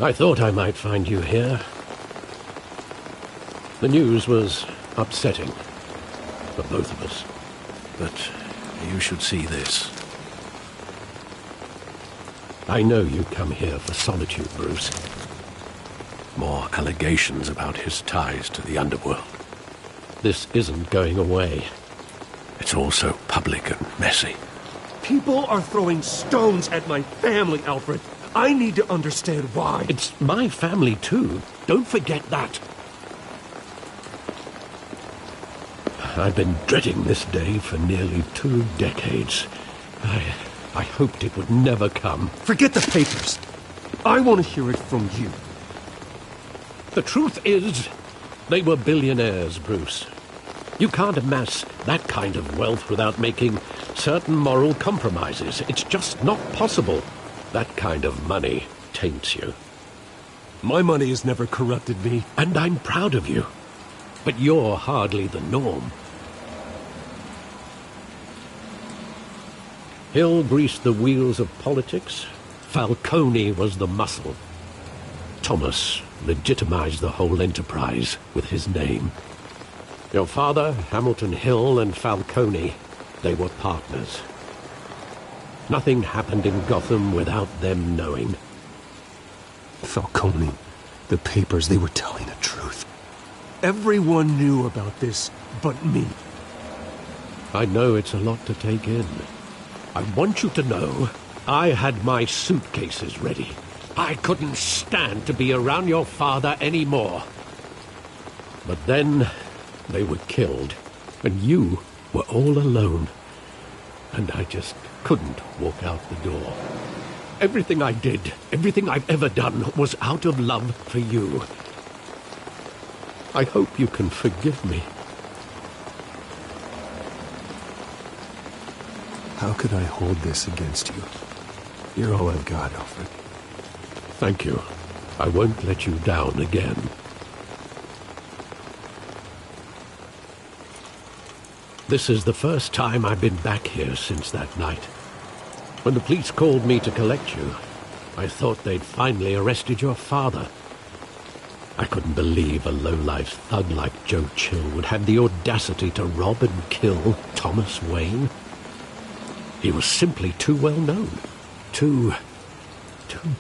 I thought I might find you here. The news was upsetting for both of us. But you should see this. I know you come here for solitude, Bruce. More allegations about his ties to the underworld. This isn't going away. It's all so public and messy. People are throwing stones at my family, Alfred. I need to understand why. It's my family, too. Don't forget that. I've been dreading this day for nearly 2 decades. I hoped it would never come. Forget the papers. I want to hear it from you. The truth is, they were billionaires, Bruce. You can't amass that kind of wealth without making certain moral compromises. It's just not possible. That kind of money taints you. My money has never corrupted me. And I'm proud of you. But you're hardly the norm. Hill greased the wheels of politics. Falcone was the muscle. Thomas legitimized the whole enterprise with his name. Your father, Hamilton Hill, and Falcone, they were partners. Nothing happened in Gotham without them knowing. Falcone, the papers, they were telling the truth. Everyone knew about this but me. I know it's a lot to take in. I want you to know I had my suitcases ready. I couldn't stand to be around your father anymore. But then they were killed, and you were all alone. And I just couldn't walk out the door. Everything I did, everything I've ever done, was out of love for you. I hope you can forgive me. How could I hold this against you? You're all I've got, Alfred. Thank you. I won't let you down again. This is the first time I've been back here since that night. When the police called me to collect you, I thought they'd finally arrested your father. I couldn't believe a low-life thug like Joe Chill would have the audacity to rob and kill Thomas Wayne. He was simply too well known. Too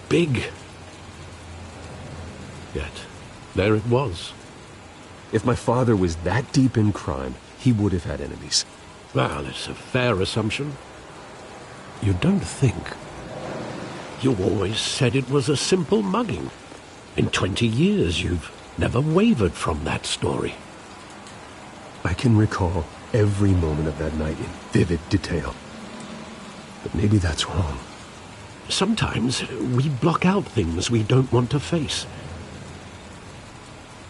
big. Yet, there it was. If my father was that deep in crime, he would have had enemies. Well, it's a fair assumption. You don't think. You always said it was a simple mugging. In 20 years, you've never wavered from that story. I can recall every moment of that night in vivid detail. But maybe that's wrong. Sometimes we block out things we don't want to face.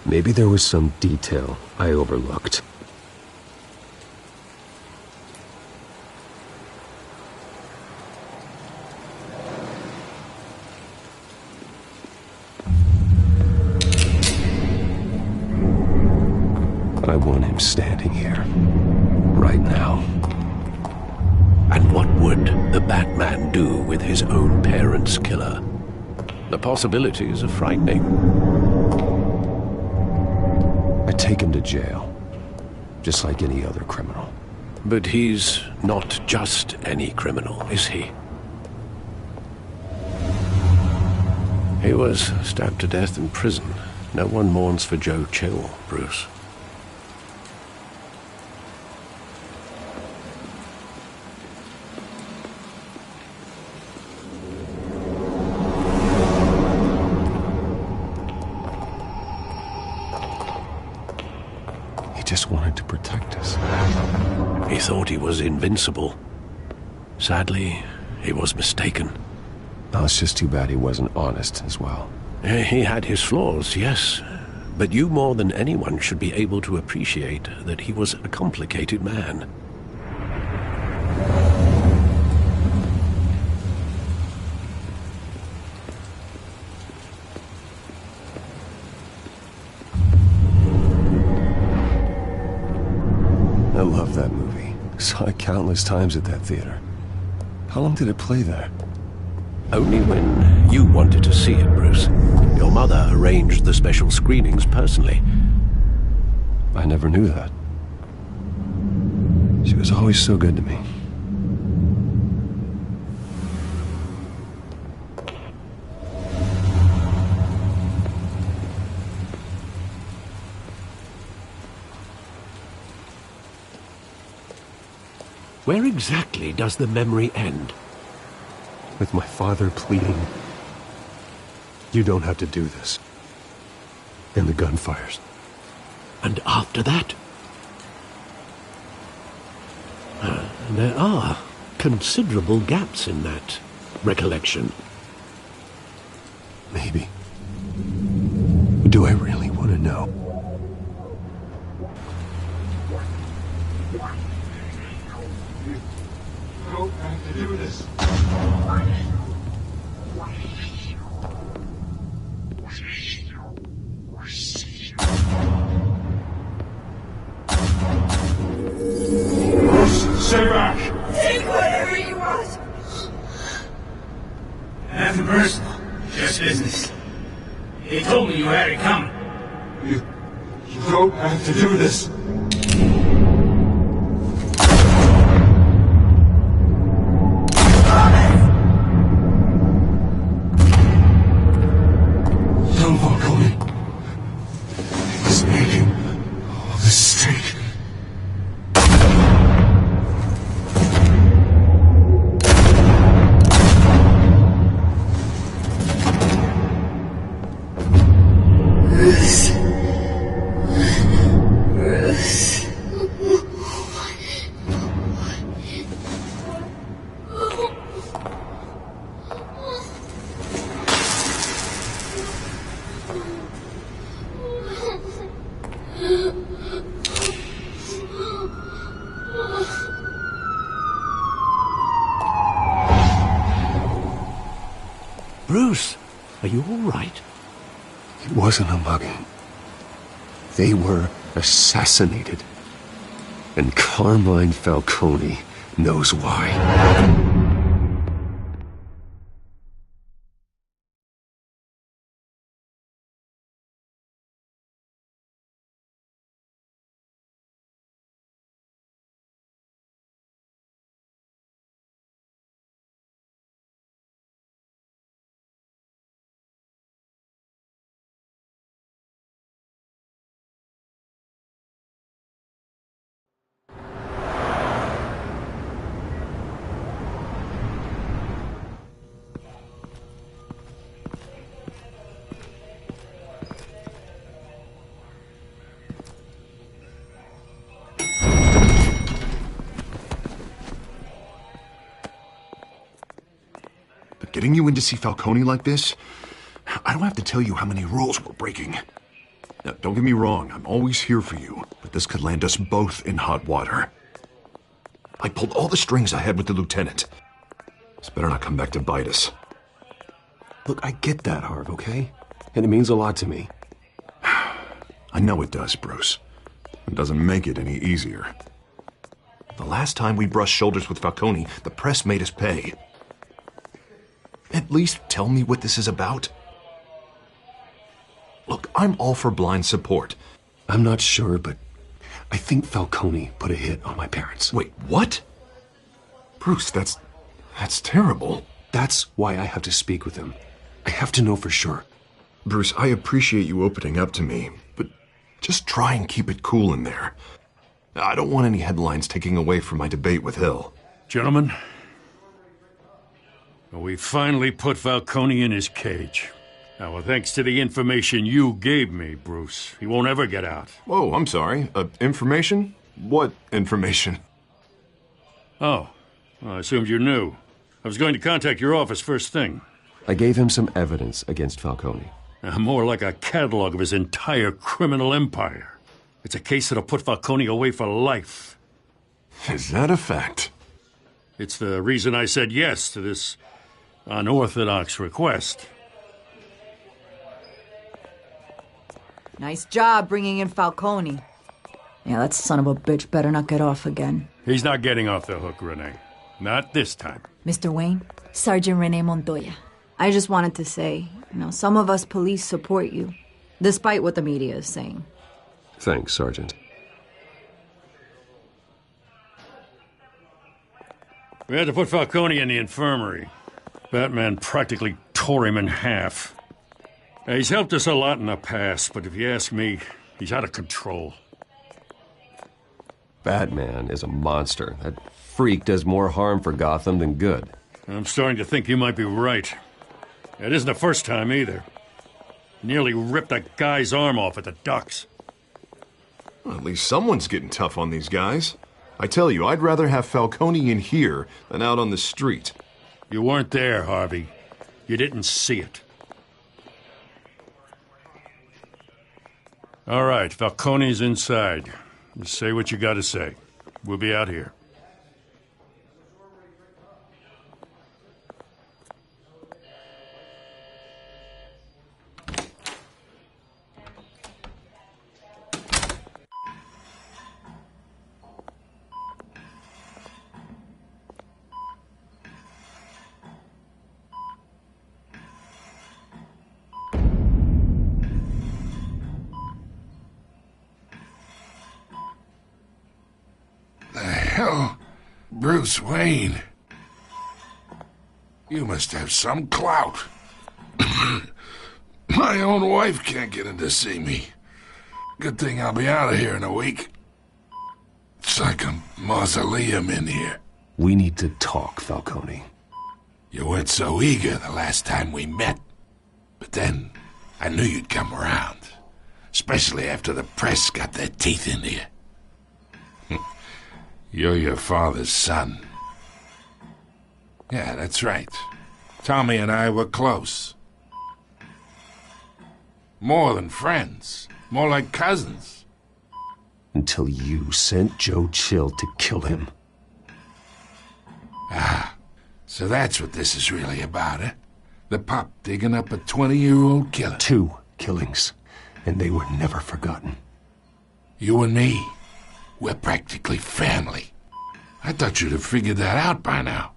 Maybe there was some detail I overlooked. I want him standing here, right now. And what would the Batman do with his own parents' killer? The possibilities are frightening. I take him to jail, just like any other criminal. But he's not just any criminal, is he? He was stabbed to death in prison. No one mourns for Joe Chill, Bruce. Just wanted to protect us. He thought he was invincible. Sadly, he was mistaken. Oh, it's just too bad he wasn't honest as well. He had his flaws, yes. But you more than anyone should be able to appreciate that he was a complicated man. I love that movie. Saw it countless times at that theater. How long did it play there? Only when you wanted to see it, Bruce. Your mother arranged the special screenings personally. I never knew that. She was always so good to me. Where exactly does the memory end? With my father pleading, "You don't have to do this." And the gunfires. And after that? There are considerable gaps in that recollection. Maybe. Do I really want to know? Don't have to do this. Stay back! Take whatever you want! Nothing personal, just business. He told me you had it coming. You don't have to do this. Don't walk on me. He's making a mistake. Bruce, are you all right? It wasn't a mugging. They were assassinated. And Carmine Falcone knows why. Getting you in to see Falcone like this? I don't have to tell you how many rules we're breaking. Now, don't get me wrong, I'm always here for you, but this could land us both in hot water. I pulled all the strings I had with the lieutenant. This better not come back to bite us. Look, I get that, Harv, okay? And it means a lot to me. I know it does, Bruce. It doesn't make it any easier. The last time we brushed shoulders with Falcone, the press made us pay. At least tell me what this is about. Look, I'm all for blind support. I'm not sure, but I think Falcone put a hit on my parents. Wait, what? Bruce, that's terrible. That's why I have to speak with him. I have to know for sure. Bruce, I appreciate you opening up to me, but just try and keep it cool in there. I don't want any headlines taking away from my debate with Hill. Gentlemen, we finally put Falcone in his cage. Now, well, thanks to the information you gave me, Bruce, he won't ever get out. Oh, I'm sorry. Information? What information? Oh, well, I assumed you knew. I was going to contact your office first thing. I gave him some evidence against Falcone. More like a catalog of his entire criminal empire. It's a case that'll put Falcone away for life. Is that a fact? It's the reason I said yes to this unorthodox request. Nice job bringing in Falcone. Yeah, that son of a bitch better not get off again. He's not getting off the hook, Renee. Not this time. Mr. Wayne, Sergeant Renee Montoya. I just wanted to say, some of us police support you, despite what the media is saying. Thanks, Sergeant. We had to put Falcone in the infirmary. Batman practically tore him in half. He's helped us a lot in the past, but if you ask me, he's out of control. Batman is a monster. That freak does more harm for Gotham than good. I'm starting to think you might be right. It isn't the first time either. Nearly ripped a guy's arm off at the docks. Well, at least someone's getting tough on these guys. I tell you, I'd rather have Falcone in here than out on the street. You weren't there, Harvey. You didn't see it. All right, Falcone's inside. Just say what you gotta say. We'll be out here. Hell, Bruce Wayne. You must have some clout. My own wife can't get in to see me. Good thing I'll be out of here in a week. It's like a mausoleum in here. We need to talk, Falcone. You weren't so eager the last time we met. But then, I knew you'd come around. Especially after the press got their teeth into you. You're your father's son. Yeah, that's right. Tommy and I were close. More than friends. More like cousins. Until you sent Joe Chill to kill him. Ah, so that's what this is really about, eh? The pup digging up a 20-year-old killer. 2 killings, and they were never forgotten. You and me, we're practically family. I thought you'd have figured that out by now.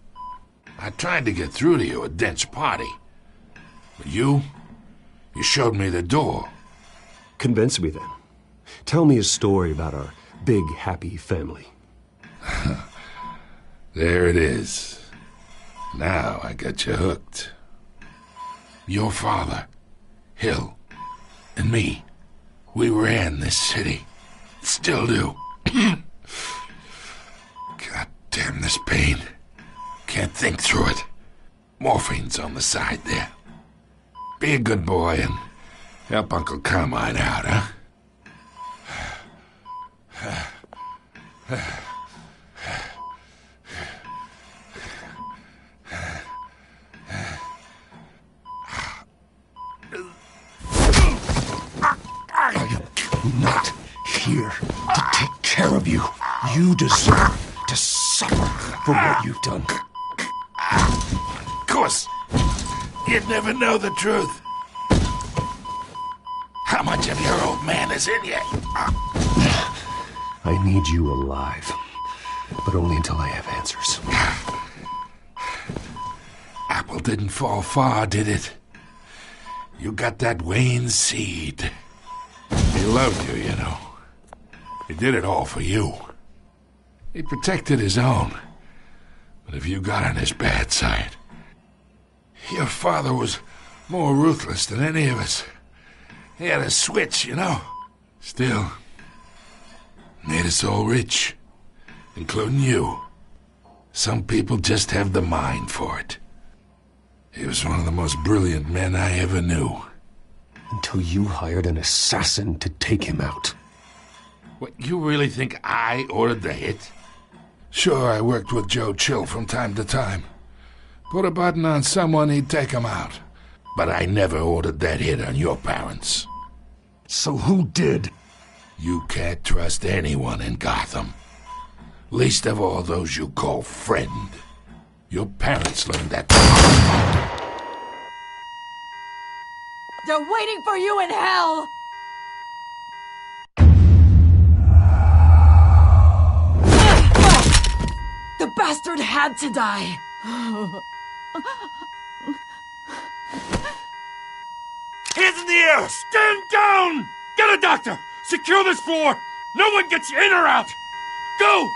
I tried to get through to you at Dent's party. But you showed me the door. Convince me then. Tell me a story about our big, happy family. There it is. Now I got you hooked. Your father, Hill, and me, we ran this city. Still do. God damn this pain. Can't think through it. Morphine's on the side there. Be a good boy and help Uncle Carmine out, huh? I'm not here to take care of you. You deserve to suffer for what you've done. Of course. You'd never know the truth. How much of your old man is in you? I need you alive, but only until I have answers. Apple didn't fall far, did it? You got that Wayne seed. He loved you, you know. He did it all for you. He protected his own. But if you got on his bad side, your father was more ruthless than any of us. He had a switch, you know. Still, made us all rich, including you. Some people just have the mind for it. He was one of the most brilliant men I ever knew. Until you hired an assassin to take him out. What, you really think I ordered the hit? Sure, I worked with Joe Chill from time to time. Put a button on someone, he'd take him out. But I never ordered that hit on your parents. So who did? You can't trust anyone in Gotham. Least of all those you call friend. Your parents learned that. They're waiting for you in hell! The bastard had to die! here! Stand down! Get a doctor! Secure this floor! No one gets in or out! Go!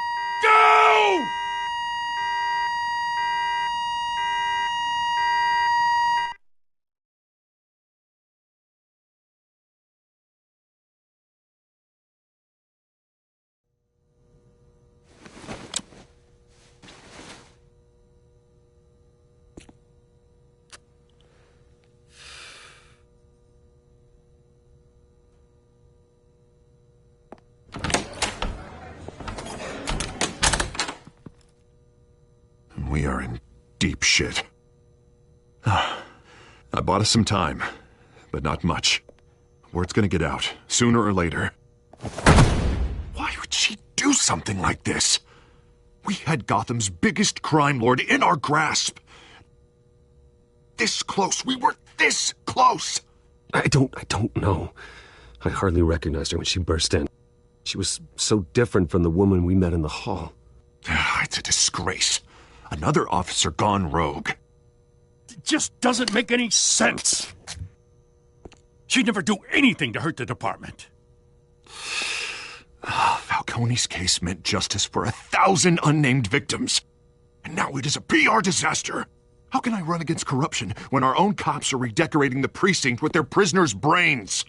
Go! We are in deep shit. I bought us some time, but not much. Word's gonna get out, sooner or later. Why would she do something like this? We had Gotham's biggest crime lord in our grasp. This close. We were this close. I don't know. I hardly recognized her when she burst in. She was so different from the woman we met in the hall. It's a disgrace. Another officer gone rogue. It just doesn't make any sense. She'd never do anything to hurt the department. Falcone's case meant justice for 1,000 unnamed victims. And now it is a PR disaster. How can I run against corruption when our own cops are redecorating the precinct with their prisoners' brains?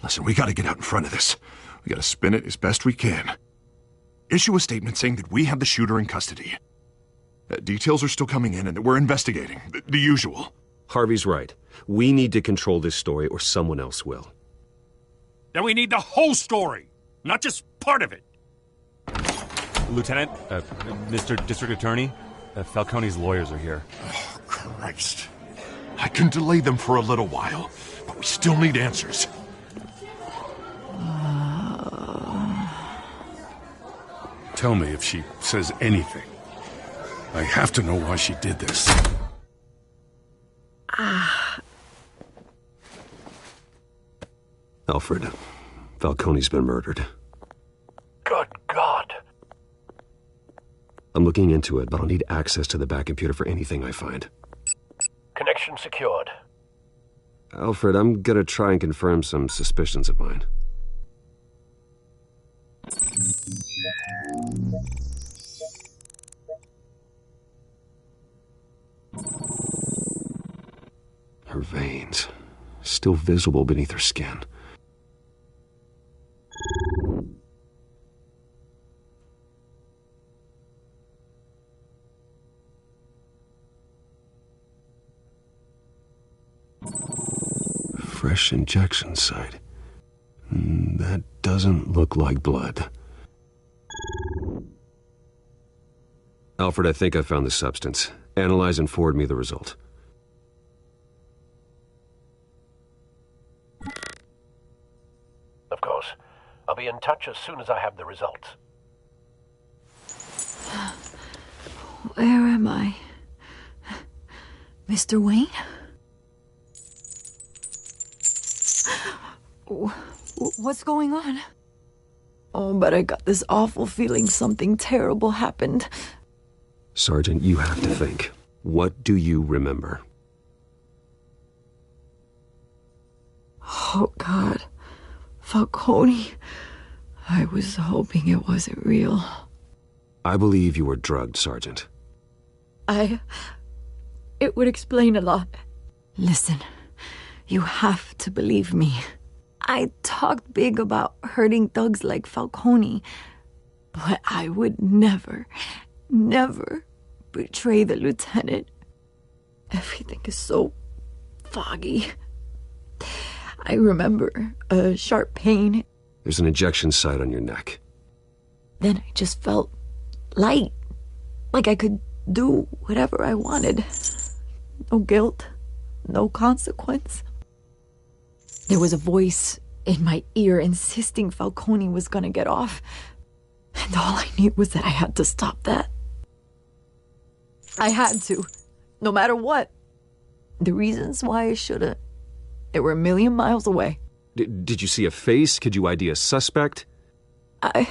Listen, we gotta get out in front of this. We gotta spin it as best we can. Issue a statement saying that we have the shooter in custody. Details are still coming in and that we're investigating. The usual. Harvey's right. We need to control this story or someone else will. Then we need the whole story, not just part of it. Lieutenant, Mr. District Attorney, Falcone's lawyers are here. Oh, Christ. I can delay them for a little while, but we still need answers. Tell me if she says anything. I have to know why she did this. Alfred, Falcone's been murdered. Good God. I'm looking into it, but I'll need access to the back computer for anything I find. Connection secured. Alfred, I'm gonna try and confirm some suspicions of mine. Her veins, still visible beneath her skin. Fresh injection site. That doesn't look like blood. Alfred, I think I found the substance. Analyze and forward me the result. Of course. I'll be in touch as soon as I have the results. Where am I? Mr. Wayne? What's going on? Oh, but I got this awful feeling something terrible happened. Sergeant, you have to think. What do you remember? Oh, God. Falcone. I was hoping it wasn't real. I believe you were drugged, Sergeant. It would explain a lot. Listen, you have to believe me. I talked big about hurting thugs like Falcone, but I would never betray the lieutenant. Everything is so foggy. I remember a sharp pain. There's an injection site on your neck. Then I just felt light, like I could do whatever I wanted. No guilt, no consequence. There was a voice in my ear insisting Falcone was gonna get off. And all I knew was that I had to stop that. I had to, no matter what. The reasons why I shouldn't, they were a million miles away. Did you see a face? Could you ID a suspect? I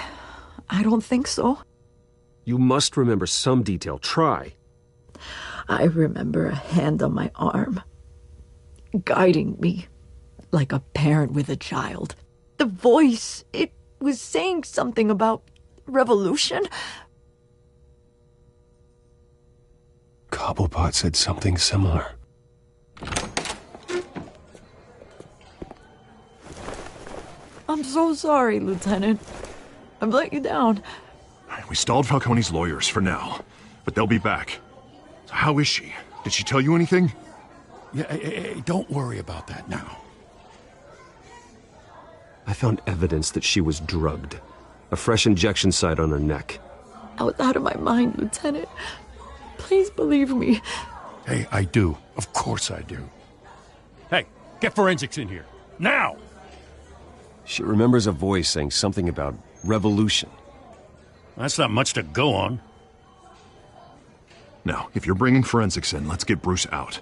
don't think so. You must remember some detail. Try. I remember a hand on my arm, guiding me, like a parent with a child. The voice, it was saying something about revolution. Cobblepot said something similar. I'm so sorry, Lieutenant. I've let you down. We stalled Falcone's lawyers for now, but they'll be back. So how is she? Did she tell you anything? Yeah, hey, don't worry about that now. I found evidence that she was drugged. A fresh injection site on her neck. I was out of my mind, Lieutenant. Please believe me. Hey, I do. Of course I do. Hey, get forensics in here. Now! She remembers a voice saying something about revolution. That's not much to go on. Now, if you're bringing forensics in, let's get Bruce out.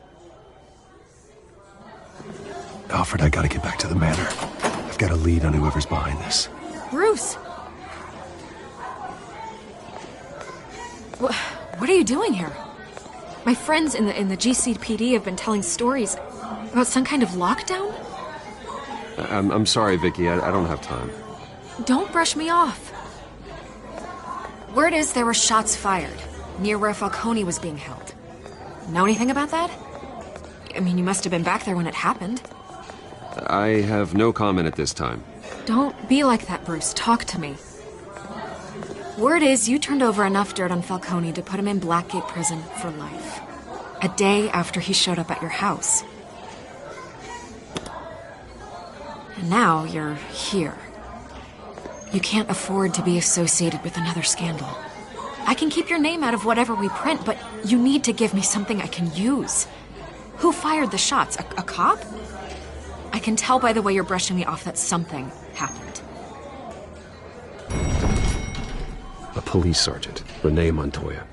Alfred, I gotta get back to the manor. I've got a lead on whoever's behind this. Bruce! What are you doing here? My friends in the GCPD have been telling stories about some kind of lockdown? I'm sorry, Vicky. I don't have time. Don't brush me off. Word is there were shots fired near where Falcone was being held. Know anything about that? I mean, you must have been back there when it happened. I have no comment at this time. Don't be like that, Bruce. Talk to me. Word is you turned over enough dirt on Falcone to put him in Blackgate Prison for life. A day after he showed up at your house. And now you're here. You can't afford to be associated with another scandal. I can keep your name out of whatever we print, but you need to give me something I can use. Who fired the shots? A cop? I can tell by the way you're brushing me off that something happened. A police sergeant, Renee Montoya.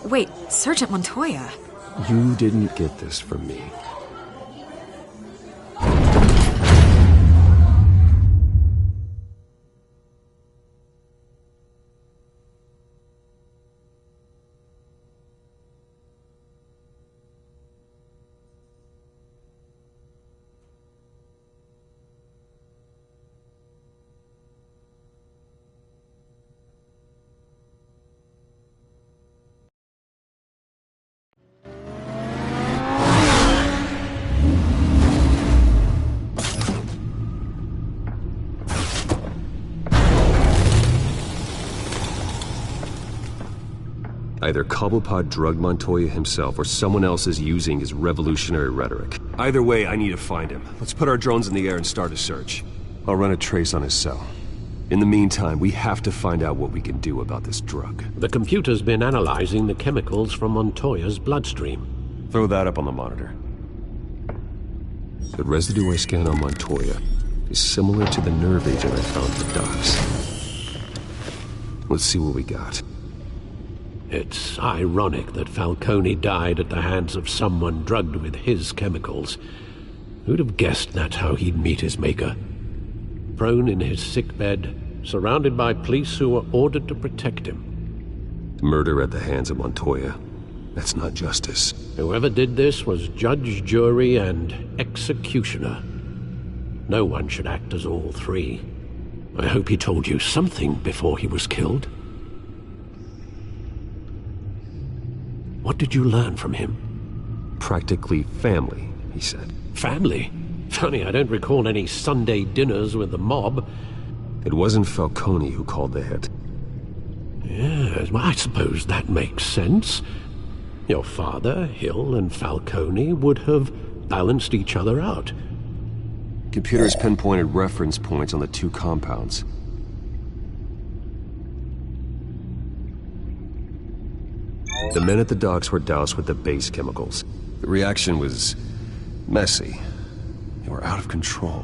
Wait, Sergeant Montoya? You didn't get this from me. Either Cobblepot drugged Montoya himself, or someone else is using his revolutionary rhetoric. Either way, I need to find him. Let's put our drones in the air and start a search. I'll run a trace on his cell. In the meantime, we have to find out what we can do about this drug. The computer's been analyzing the chemicals from Montoya's bloodstream. Throw that up on the monitor. The residue I scanned on Montoya is similar to the nerve agent I found for Docs. Let's see what we got. It's ironic that Falcone died at the hands of someone drugged with his chemicals. Who'd have guessed that's how he'd meet his maker? Prone in his sickbed, surrounded by police who were ordered to protect him. Murder at the hands of Montoya. That's not justice. Whoever did this was judge, jury, and executioner. No one should act as all three. I hope he told you something before he was killed. What did you learn from him? Practically family, he said. Family? Funny, I don't recall any Sunday dinners with the mob. It wasn't Falcone who called the hit. Yes, well, I suppose that makes sense. Your father, Hill, and Falcone would have balanced each other out. Computers pinpointed reference points on the two compounds. The men at the docks were doused with the base chemicals. The reaction was messy. They were out of control.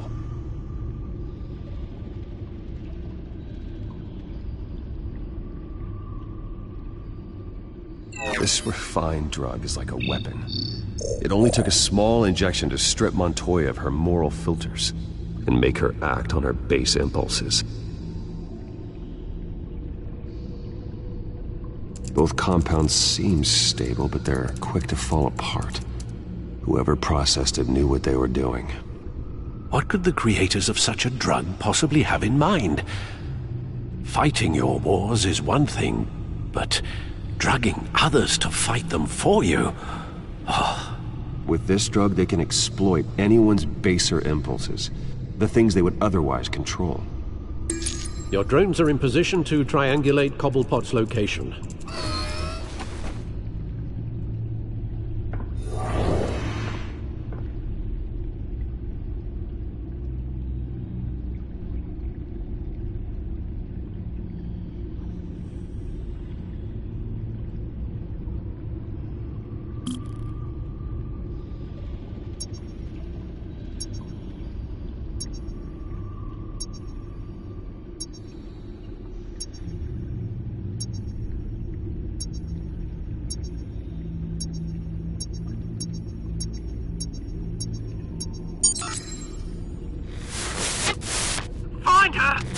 This refined drug is like a weapon. It only took a small injection to strip Montoya of her moral filters and make her act on her base impulses. Both compounds seem stable, but they're quick to fall apart. Whoever processed it knew what they were doing. What could the creators of such a drug possibly have in mind? Fighting your wars is one thing, but drugging others to fight them for you... Oh. With this drug, they can exploit anyone's baser impulses. The things they would otherwise control. Your drones are in position to triangulate Cobblepot's location.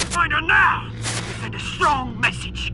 Find her now! Send a strong message.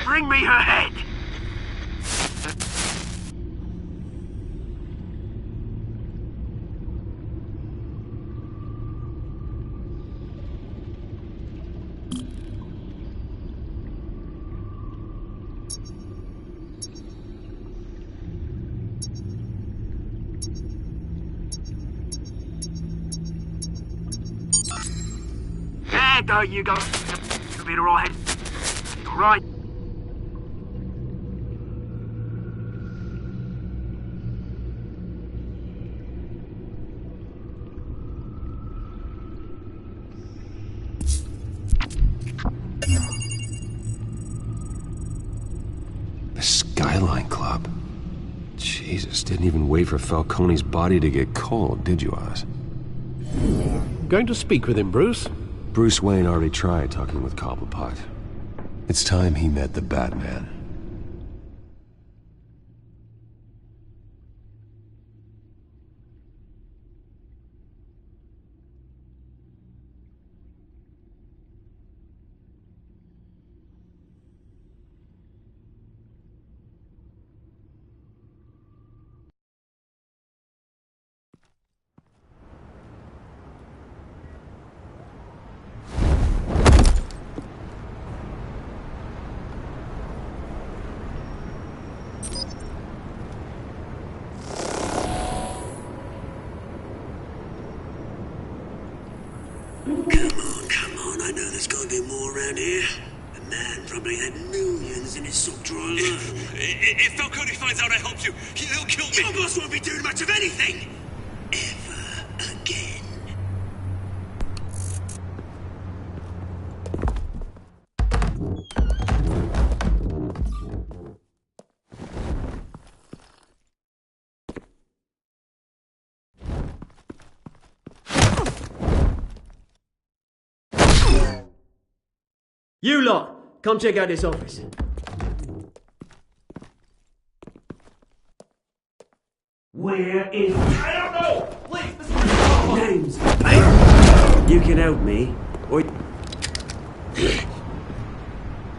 Bring me her head! There you go. You'll be all head. All right. The Skyline Club. Jesus, didn't even wait for Falcone's body to get cold, did you, Oz? Going to speak with him, Bruce? Bruce Wayne already tried talking with Cobblepot. It's time he met the Batman. Come on, I know there's gotta be more around here. The man probably had millions in his sock drawer alone. If Falcone finds out I helped you, he'll kill me. Your boss won't be doing much of anything! Ever again. You lot, come check out this office. Where is... I don't know! Please, this is... Names. Hey! You can help me, or...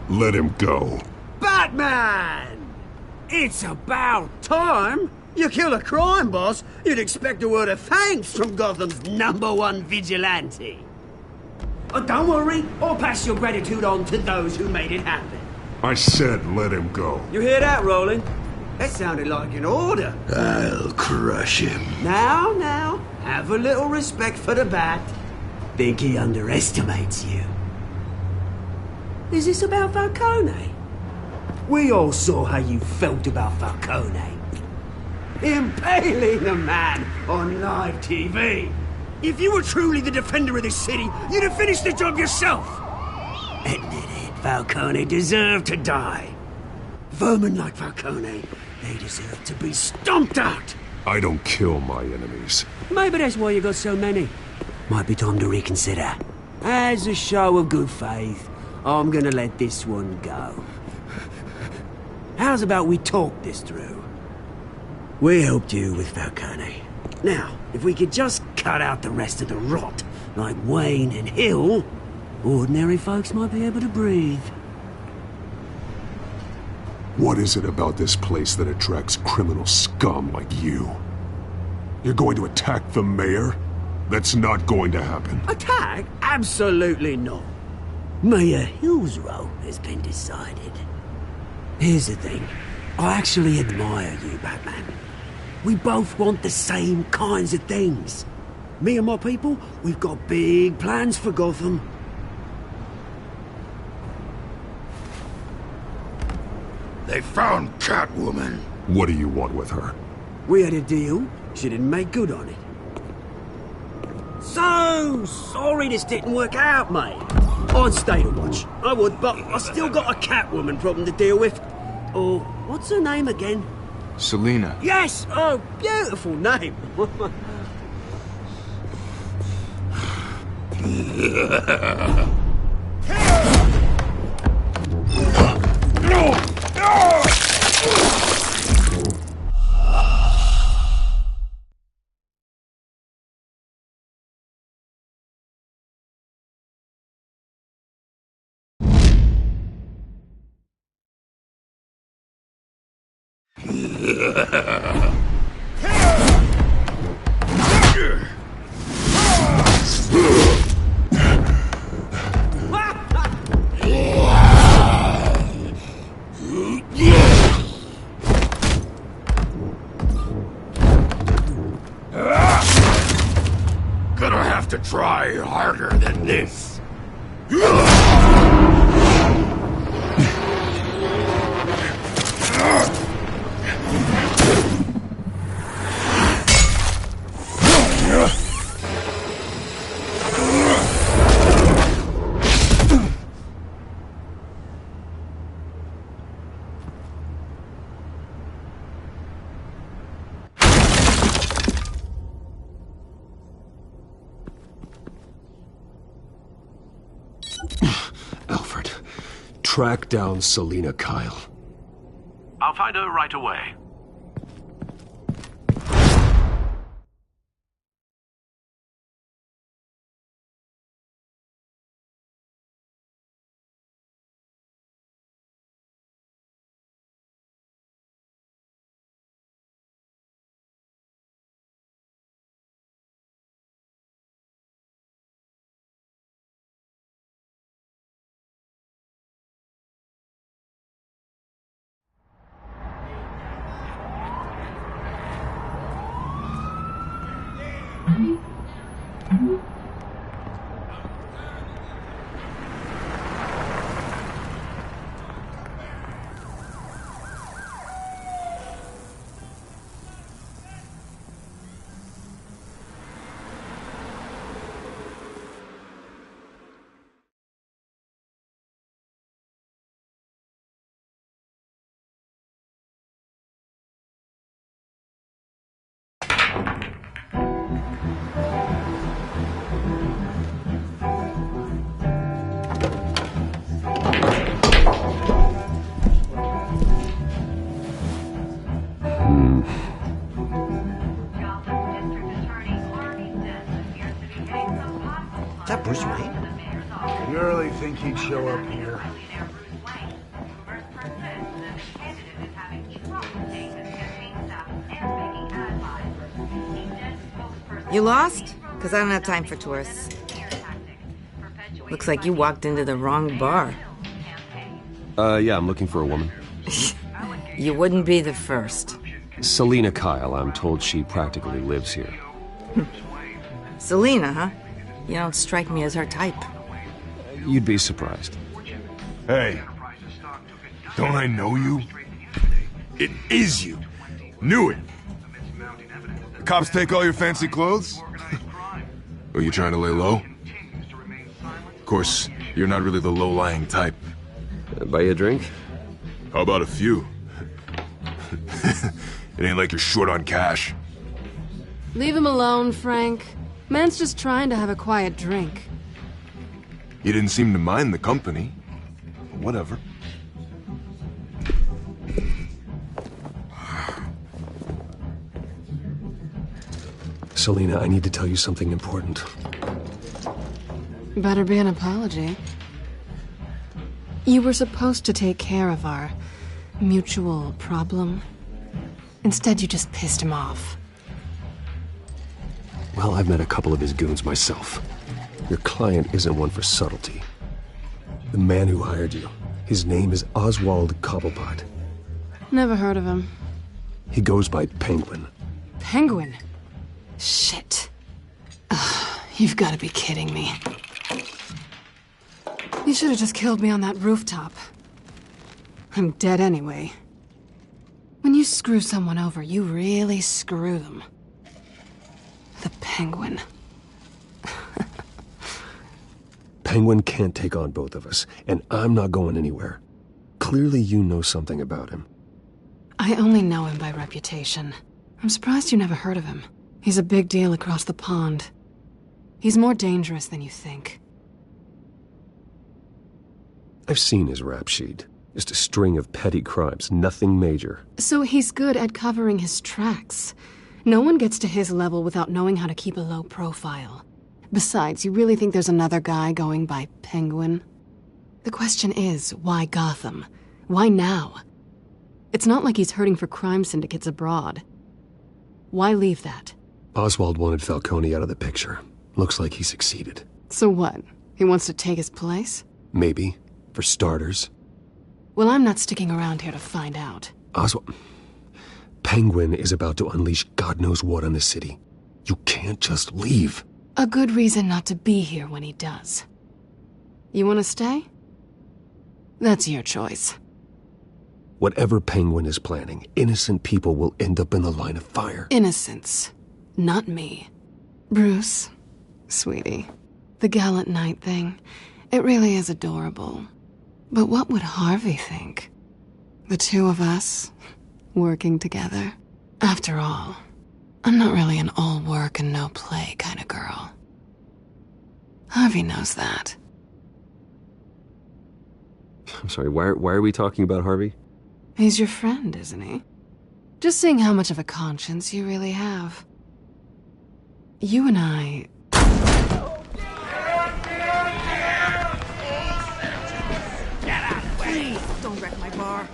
Let him go. Batman! It's about time! You kill a crime boss, you'd expect a word of thanks from Gotham's #1 vigilante. Oh, don't worry, I'll pass your gratitude on to those who made it happen. I said let him go. You hear that, Roland? That sounded like an order. I'll crush him. Now, have a little respect for the Bat. Think he underestimates you. Is this about Falcone? We all saw how you felt about Falcone. Impaling a man on live TV. If you were truly the defender of this city, you'd have finished the job yourself. Admit it, Falcone deserved to die. Vermin like Falcone They deserve to be stomped out. I don't kill my enemies. Maybe that's why you got so many. Might be time to reconsider. As a show of good faith, I'm gonna let this one go. How's about we talk this through? We helped you with Falcone. Now, if we could just cut out the rest of the rot, like Wayne and Hill, ordinary folks might be able to breathe. What is it about this place that attracts criminal scum like you? You're going to attack the mayor? That's not going to happen. Attack? Absolutely not. Mayor Hill's role has been decided. Here's the thing. I actually admire you, Batman. We both want the same kinds of things. Me and my people, we've got big plans for Gotham. They found Catwoman. What do you want with her? We had a deal. She didn't make good on it. So sorry this didn't work out, mate. I'd stay to watch. I would, but I still got a Catwoman problem to deal with. Oh, what's her name again? Selina. Yes! Oh, beautiful name. Gonna have to try harder than this. Alfred, track down Selina Kyle. I'll find her right away. Is that Bruce Wayne? You really think he'd show up here? You lost? Because I don't have time for tourists. Looks like you walked into the wrong bar. Yeah, I'm looking for a woman. You wouldn't be the first. Selina Kyle, I'm told she practically lives here. Selina, huh? You don't strike me as her type. You'd be surprised. Hey, don't I know you? It is you. Knew it. The cops take all your fancy clothes? Are you trying to lay low? Of course, you're not really the low-lying type. Buy you a drink? How about a few? It ain't like you're short on cash. Leave him alone, Frank. Man's just trying to have a quiet drink. You didn't seem to mind the company. But whatever. Selena, I need to tell you something important. Better be an apology. You were supposed to take care of our mutual problem. Instead, you just pissed him off. Well, I've met a couple of his goons myself. Your client isn't one for subtlety. The man who hired you, his name is Oswald Cobblepot. Never heard of him. He goes by Penguin. Penguin? Shit. Ugh, you've got to be kidding me. You should have just killed me on that rooftop. I'm dead anyway. When you screw someone over, you really screw them. The Penguin. Penguin can't take on both of us, and I'm not going anywhere. Clearly you know something about him. I only know him by reputation. I'm surprised you never heard of him. He's a big deal across the pond. He's more dangerous than you think. I've seen his rap sheet. Just a string of petty crimes, nothing major. So he's good at covering his tracks. No one gets to his level without knowing how to keep a low profile. Besides, you really think there's another guy going by Penguin? The question is, why Gotham? Why now? It's not like he's hurting for crime syndicates abroad. Why leave that? Oswald wanted Falcone out of the picture. Looks like he succeeded. So what? He wants to take his place? Maybe. For starters. Well, I'm not sticking around here to find out. Oswald... Penguin is about to unleash God knows what on the city. You can't just leave. A good reason not to be here when he does. You want to stay? That's your choice. Whatever Penguin is planning, innocent people will end up in the line of fire. Innocence. Not me. Bruce, sweetie, the gallant knight thing, it really is adorable. But what would Harvey think? The two of us, working together. After all, I'm not really an all work and no play kind of girl. Harvey knows that. I'm sorry, why are we talking about Harvey? He's your friend, isn't he? Just seeing how much of a conscience you really have. You and I... Get out of the way! Please, don't wreck my bar.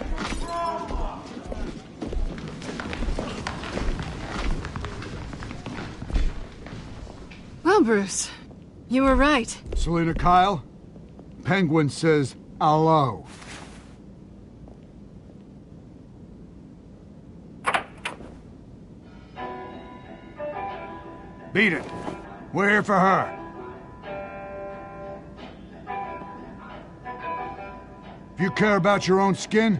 Well, Bruce, you were right. Selena Kyle, Penguin says hello. Beat it. We're here for her. If you care about your own skin...